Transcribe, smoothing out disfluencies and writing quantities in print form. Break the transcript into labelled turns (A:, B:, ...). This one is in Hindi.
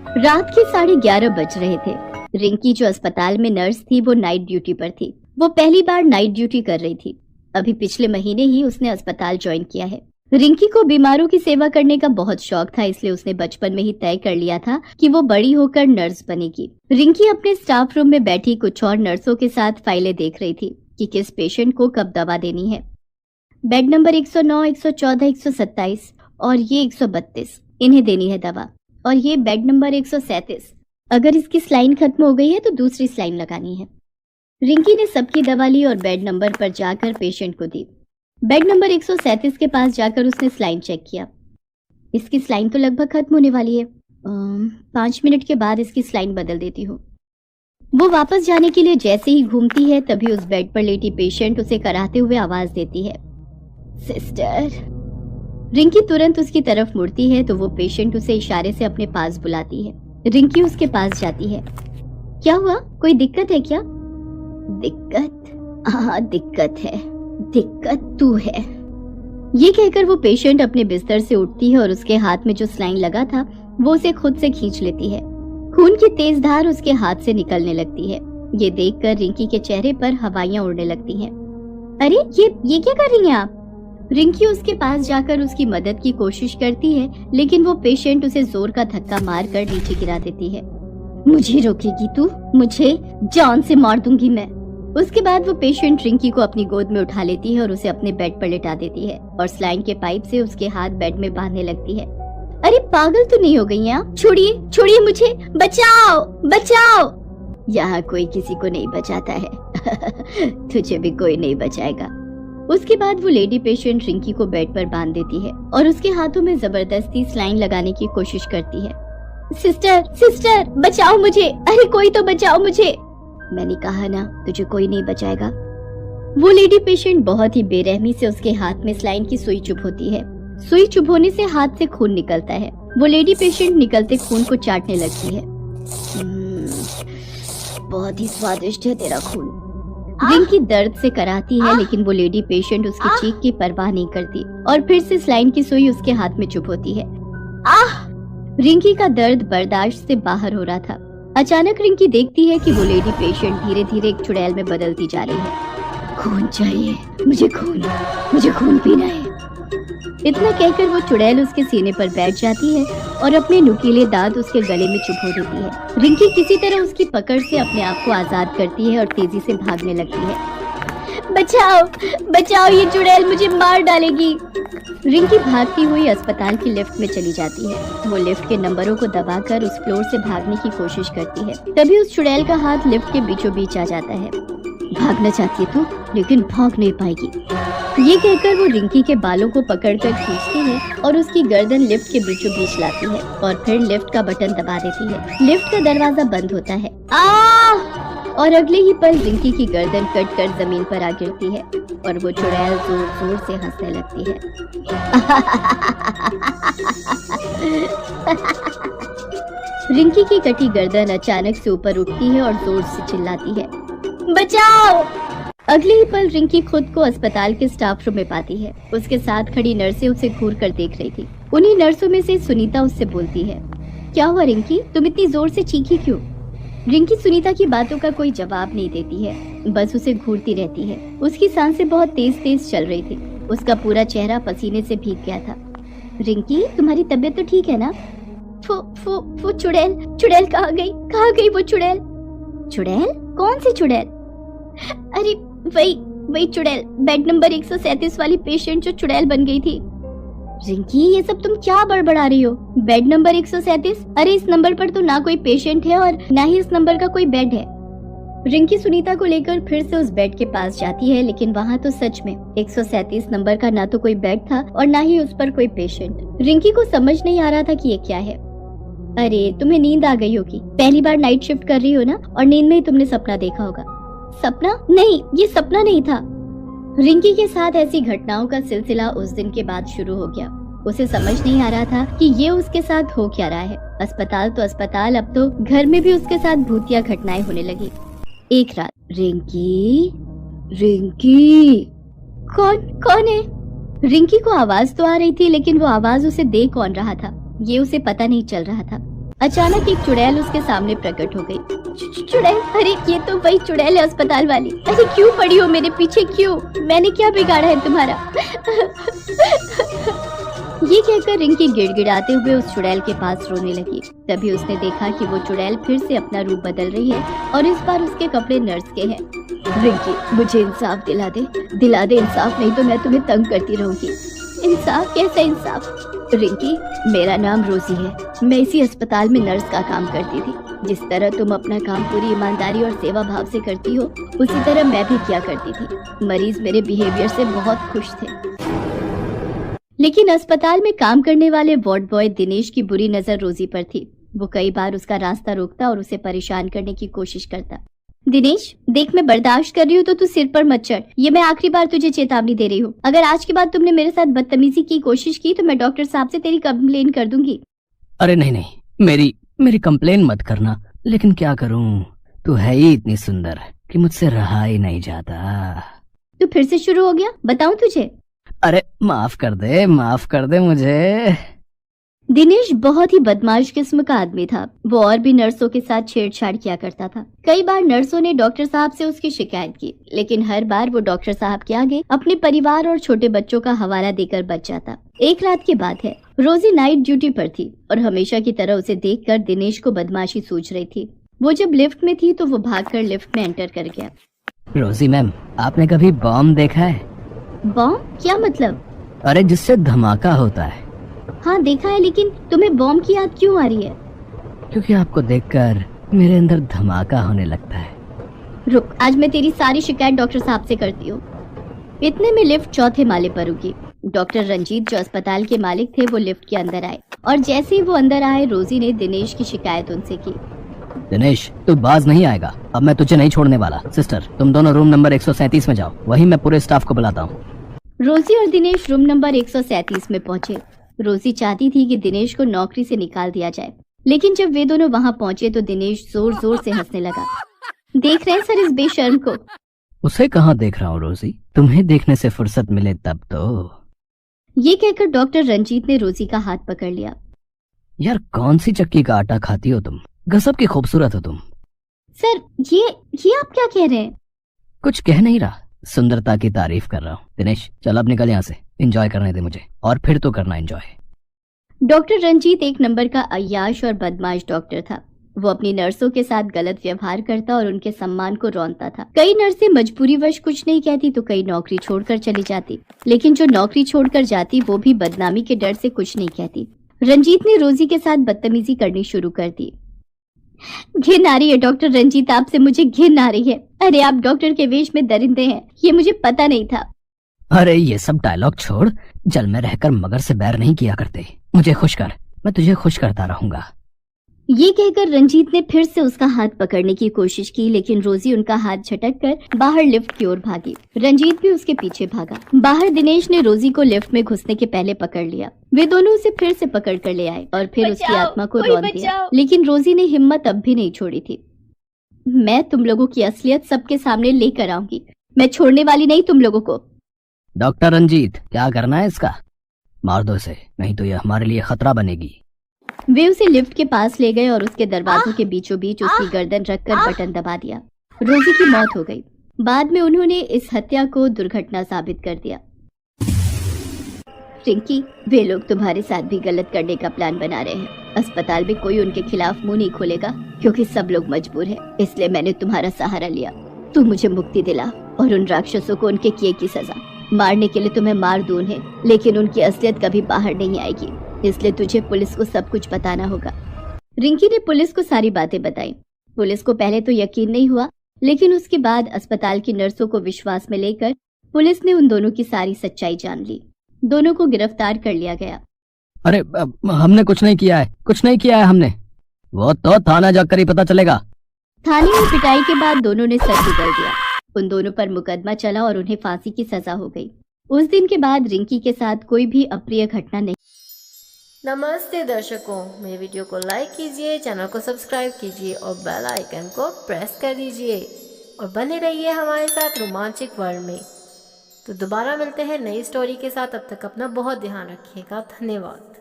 A: रात के 11:30 बज रहे थे। रिंकी जो अस्पताल में नर्स थी वो नाइट ड्यूटी पर थी। वो पहली बार नाइट ड्यूटी कर रही थी। अभी पिछले महीने ही उसने अस्पताल ज्वाइन किया है। रिंकी को बीमारों की सेवा करने का बहुत शौक था, इसलिए उसने बचपन में ही तय कर लिया था कि वो बड़ी होकर नर्स बनेगी। रिंकी अपने स्टाफ रूम में बैठी कुछ और नर्सों के साथ फाइलें देख रही थी कि किस पेशेंट को कब दवा देनी है। बेड नंबर 109, 114, 127 और ये 132 इन्हें देनी है दवा। और ये बेड नंबर 137, अगर इसकी स्लाइन खत्म हो गई है तो दूसरी स्लाइन लगानी है। रिंकी ने सबकी दवा ली और बेड नंबर पर जाकर पेशेंट को दी। बेड नंबर 137 के पास जाकर उसने स्लाइन चेक किया। इसकी स्लाइन तो लगभग खत्म होने वाली है। 5 मिनट के बाद इसकी स्लाइन बदल देती हूँ। वो वापस जाने के लिए जैसे ही घूमती है तभी उस बेड पर लेटी पेशेंट उसे कराहते हुए आवाज देती है, सिस्टर। रिंकी तुरंत उसकी तरफ मुड़ती है तो वो पेशेंट उसे इशारे से अपने पास बुलाती है। रिंकी उसके पास जाती है। क्या हुआ, कोई दिक्कत है क्या? दिक्कत? हाँ दिक्कत है, दिक्कत तू है। ये कहकर वो पेशेंट अपने बिस्तर से उठती है और उसके हाथ में जो स्लाइन लगा था वो उसे खुद से खींच लेती है। खून की तेज धार उसके हाथ से निकलने लगती है। ये देखकर रिंकी के चेहरे पर हवाइयां उड़ने लगती हैं। अरे ये क्या कर रही हैं आप? रिंकी उसके पास जाकर उसकी मदद की कोशिश करती है, लेकिन वो पेशेंट उसे जोर का धक्का मारकर नीचे गिरा देती है। मुझे रोकेगी तू? मुझे जान से मार दूंगी मैं। उसके बाद वो पेशेंट रिंकी को अपनी गोद में उठा लेती है और उसे अपने बेड पर लेटा देती है और स्लाइन के पाइप से उसके हाथ बेड में बांधने लगती है। अरे पागल तो नहीं हो गई हैं आप? छोड़िए, छोड़िए मुझे, बचाओ, बचाओ। यहाँ कोई किसी को नहीं बचाता है। तुझे भी कोई नहीं बचाएगा। उसके बाद वो लेडी पेशेंट रिंकी को बेड पर बांध देती है और उसके हाथों में जबरदस्ती स्लाइन लगाने की कोशिश करती है। सिस्टर, सिस्टर बचाओ मुझे, अरे कोई तो बचाओ मुझे। मैंने कहा ना, तुझे कोई नहीं बचाएगा। वो लेडी पेशेंट बहुत ही बेरहमी से उसके हाथ में स्लाइन की सुई चुभ होती है। सुई चुभोने से हाथ से खून निकलता है। वो लेडी पेशेंट निकलते खून को चाटने लगती है। बहुत ही स्वादिष्ट है तेरा खून। रिंकी दर्द से कराती है, लेकिन वो लेडी पेशेंट उसकी चीख की परवाह नहीं करती और फिर से स्लाइन की सुई उसके हाथ में चुभ होती है। रिंकी का दर्द बर्दाश्त से बाहर हो रहा था। अचानक रिंकी देखती है कि वो लेडी पेशेंट धीरे धीरे एक चुड़ैल में बदलती जा रही है। खून चाहिए मुझे, मुझे खून पीना है। इतना कहकर वो चुड़ैल उसके सीने पर बैठ जाती है और अपने नुकीले दांत उसके गले में चुभो देती है। रिंकी किसी तरह उसकी पकड़ से अपने आप को आजाद करती है और तेजी से भागने लगती है। बचाओ, बचाओ, ये चुड़ैल मुझे मार डालेगी। रिंकी भागती हुई अस्पताल की लिफ्ट में चली जाती है। वो लिफ्ट के नंबरों को दबाकर उस फ्लोर से भागने की कोशिश करती है। तभी उस चुड़ैल का हाथ लिफ्ट के बीचों बीच आ जाता है। भागना चाहती है तू, लेकिन भाग नहीं पाएगी। ये कहकर वो रिंकी के बालों को पकड़कर खींचती है और उसकी गर्दन लिफ्ट के बीचों बीच लाती है और फिर लिफ्ट का बटन दबा देती है। लिफ्ट का दरवाजा बंद होता है। और अगले ही पल रिंकी की गर्दन कट कर जमीन पर आ गिरती है और वो चुड़ैल जोर जोर से हंसने लगती है। रिंकी की कटी गर्दन अचानक से ऊपर उठती है और जोर से चिल्लाती है, बचाओ। अगले ही पल रिंकी खुद को अस्पताल के स्टाफ रूम में पाती है। उसके साथ खड़ी नर्सें उसे घूर कर देख रही थी। उन्हीं नर्सों में से सुनीता उससे बोलती है, क्या हुआ रिंकी, तुम इतनी जोर से चीखी क्यों? रिंकी सुनीता की बातों का कोई जवाब नहीं देती है, बस उसे घूरती रहती है। उसकी सांसें बहुत तेज तेज चल रही थी। उसका पूरा चेहरा पसीने से भीग गया था। रिंकी, तुम्हारी तबीयत तो ठीक है ना? वो चुड़ैल, चुड़ैल कहाँ गई वो चुड़ैल? चुड़ैल? कौन सी चुड़ैल? अरे वही चुड़ैल, बेड नंबर 137 वाली पेशेंट जो चुड़ैल बन गई थी। रिंकी, ये सब तुम क्या बड़बड़ा रही हो? Bed number 137? अरे इस नंबर पर तो ना कोई पेशेंट है और ना ही इस नंबर का कोई बेड है। रिंकी सुनीता को लेकर फिर से उस बेड के पास जाती है, लेकिन वहाँ तो सच में 137 नंबर का ना तो कोई बेड था और ना ही उस पर कोई पेशेंट। रिंकी को समझ नहीं आ रहा था कि ये क्या है। अरे तुम्हें नींद आ गई होगी, पहली बार नाइट शिफ्ट कर रही हो ना, और नींद में ही तुमने सपना देखा होगा। सपना? नहीं, ये सपना नहीं था। रिंकी के साथ ऐसी घटनाओं का सिलसिला उस दिन के बाद शुरू हो गया। उसे समझ नहीं आ रहा था कि ये उसके साथ हो क्या रहा है। अस्पताल तो अस्पताल, अब तो घर में भी उसके साथ भूतिया घटनाएं होने लगी। एक रात, रिंकी, कौन है? रिंकी को आवाज तो आ रही थी, लेकिन वो आवाज उसे दे कौन रहा था ये उसे पता नहीं चल रहा था। अचानक एक चुड़ैल उसके सामने प्रकट हो गई। चुड़ैल? अरे ये तो वही चुड़ैल है, अस्पताल वाली। अरे क्यों पड़ी हो मेरे पीछे, क्यों? मैंने क्या बिगाड़ा है तुम्हारा? ये कहकर रिंकी गिड़गिड़ाते हुए उस चुड़ैल के पास रोने लगी। तभी उसने देखा कि वो चुड़ैल फिर से अपना रूप बदल रही है और इस बार उसके कपड़े नर्स के हैं। रिंकी, मुझे इंसाफ दिला दे इंसाफ, नहीं तो मैं तुम्हें तंग करती रहूंगी। इंसाफ? कैसा इंसाफ? रिंकी, मेरा नाम रोजी है। मैं इसी अस्पताल में नर्स का काम करती थी। जिस तरह तुम अपना काम पूरी ईमानदारी और सेवा भाव से करती हो, उसी तरह मैं भी किया करती थी। मरीज मेरे बिहेवियर से बहुत खुश थे। लेकिन अस्पताल में काम करने वाले वार्ड बॉय दिनेश की बुरी नजर रोजी पर थी। वो कई बार उसका रास्ता रोकता और उसे परेशान करने की कोशिश करता। दिनेश, देख, मैं बर्दाश्त कर रही हूँ तो तू सिर पर मत चढ़। ये मैं आखिरी बार तुझे चेतावनी दे रही हूँ। अगर आज के बाद तुमने मेरे साथ बदतमीजी की कोशिश की तो मैं डॉक्टर साहब से तेरी कंप्लेन कर दूंगी।
B: अरे नहीं, मेरी कंप्लेन मत करना, लेकिन क्या करूँ, तू है ही इतनी सुंदर कि मुझसे रहा ही नहीं जाता।
A: तू फिर से शुरू हो गया? बताऊं तुझे?
B: अरे माफ कर दे मुझे।
A: दिनेश बहुत ही बदमाश किस्म का आदमी था। वो और भी नर्सों के साथ छेड़छाड़ किया करता था। कई बार नर्सों ने डॉक्टर साहब से उसकी शिकायत की, लेकिन हर बार वो डॉक्टर साहब के आगे अपने परिवार और छोटे बच्चों का हवाला देकर बच जाता। एक रात की बात है, रोजी नाइट ड्यूटी पर थी और हमेशा की तरह उसे देखकर दिनेश को बदमाशी सूझ रही थी। वो जब लिफ्ट में थी तो वो भागकर लिफ्ट में एंटर कर गया।
B: रोजी मैम, आपने कभी बॉम्ब देखा है?
A: बॉम्ब? क्या मतलब?
B: अरे जिससे धमाका होता है।
A: हाँ देखा है, लेकिन तुम्हें बॉम्ब की याद क्यों आ रही है?
B: क्योंकि आपको देखकर मेरे अंदर धमाका होने लगता है।
A: रुक, आज मैं तेरी सारी शिकायत डॉक्टर साहब से करती हूँ। इतने में लिफ्ट चौथे माले पर रुकी। डॉक्टर रंजीत, जो अस्पताल के मालिक थे, वो लिफ्ट के अंदर आए और जैसे ही वो अंदर आए, रोजी ने दिनेश की शिकायत उनसे की।
B: दिनेश, तू बाज नहीं आएगा, अब मैं तुझे नहीं छोड़ने वाला। सिस्टर, तुम दोनों रूम नंबर 137 में जाओ, वहीं मैं पूरे स्टाफ को बुलाता हूँ।
A: रोजी और दिनेश रूम नंबर 137 में पहुंचे। रोजी चाहती थी कि दिनेश को नौकरी से निकाल दिया जाए, लेकिन जब वे दोनों वहां पहुंचे तो दिनेश जोर जोर से हंसने लगा। देख रहे हैं सर इस बेशर्म को?
B: उसे कहाँ देख रहा हूँ रोजी, तुम्हें देखने से फुर्सत मिले तब तो।
A: ये कहकर डॉक्टर रंजीत ने रोजी का हाथ पकड़ लिया।
B: यार कौन सी चक्की का आटा खाती हो तुम, गजब की खूबसूरत हो तुम।
A: सर ये आप क्या कह रहे हैं?
B: कुछ कह नहीं रहा, सुंदरता की तारीफ कर रहा हूँ। दिनेश चल अब निकल यहाँ से, एंजॉय करने दे मुझे, और फिर तो करना एंजॉय।
A: डॉक्टर रंजीत एक नंबर का अय्याश और बदमाश डॉक्टर था। वो अपनी नर्सों के साथ गलत व्यवहार करता और उनके सम्मान को रौंदता था। कई नर्सें मजबूरीवश कुछ नहीं कहती तो कई नौकरी छोड़कर चली जाती, लेकिन जो नौकरी छोड़कर जाती वो भी बदनामी के डर से कुछ नहीं कहती। रंजीत ने रोजी के साथ बदतमीजी करनी शुरू कर दी। घिन आ रही है डॉक्टर रंजीत, आपसे मुझे घिन आ रही है। अरे आप डॉक्टर के वेश में दरिंदे हैं, ये मुझे पता नहीं था।
B: अरे ये सब डायलॉग छोड़, जल में रहकर मगर से बैर नहीं किया करते। मुझे खुश कर, मैं तुझे खुश करता रहूंगा।
A: ये कहकर रंजीत ने फिर से उसका हाथ पकड़ने की कोशिश की, लेकिन रोजी उनका हाथ झटककर बाहर लिफ्ट की ओर भागी। रंजीत भी उसके पीछे भागा। बाहर दिनेश ने रोजी को लिफ्ट में घुसने के पहले पकड़ लिया। वे दोनों उसे फिर से पकड़ कर ले आए और फिर उसकी आत्मा को रौंद दिया, लेकिन रोजी ने हिम्मत अब भी नहीं छोड़ी थी। मैं तुम लोगों की असलियत सबके सामने लेकर आऊंगी, मैं छोड़ने वाली नहीं तुम लोगों को।
B: डॉक्टर रंजीत, क्या करना है इसका? मार दो इसे, नहीं तो यह हमारे लिए खतरा बनेगी।
A: वे उसे लिफ्ट के पास ले गए और उसके दरवाजों के बीचों बीच उसकी गर्दन रखकर बटन दबा दिया। रोजी की मौत हो गई। बाद में उन्होंने इस हत्या को दुर्घटना साबित कर दिया। रिंकी, वे लोग तुम्हारे साथ भी गलत करने का प्लान बना रहे हैं। अस्पताल में कोई उनके खिलाफ मुंह नहीं खोलेगा क्योंकि सब लोग मजबूर हैं। इसलिए मैंने तुम्हारा सहारा लिया। तू मुझे मुक्ति दिला और उन राक्षसों को उनके किए की सजा। मारने के लिए तुम्हें मार दूं है, लेकिन उनकी असलियत कभी बाहर नहीं आएगी, इसलिए तुझे पुलिस को सब कुछ बताना होगा। रिंकी ने पुलिस को सारी बातें बताई। पुलिस को पहले तो यकीन नहीं हुआ, लेकिन उसके बाद अस्पताल की नर्सों को विश्वास में लेकर पुलिस ने उन दोनों की सारी सच्चाई जान ली। दोनों को गिरफ्तार कर लिया गया।
B: अरे हमने कुछ नहीं किया है हमने। वो तो थाना जाकर ही पता चलेगा।
A: थाने में पिटाई के बाद दोनों ने सर निकल दिया। उन दोनों पर मुकदमा चला और उन्हें फांसी की सजा हो गई। उस दिन के बाद रिंकी के साथ कोई भी अप्रिय घटना नहीं।
C: नमस्ते दर्शकों, मेरे वीडियो को लाइक कीजिए, चैनल को सब्सक्राइब कीजिए और बेल आइकन को प्रेस कर दीजिए और बने रहिए हमारे साथ रोमांचक वर्ल्ड में। तो दोबारा मिलते हैं नई स्टोरी के साथ। अब तक अपना बहुत ध्यान रखिएगा। धन्यवाद।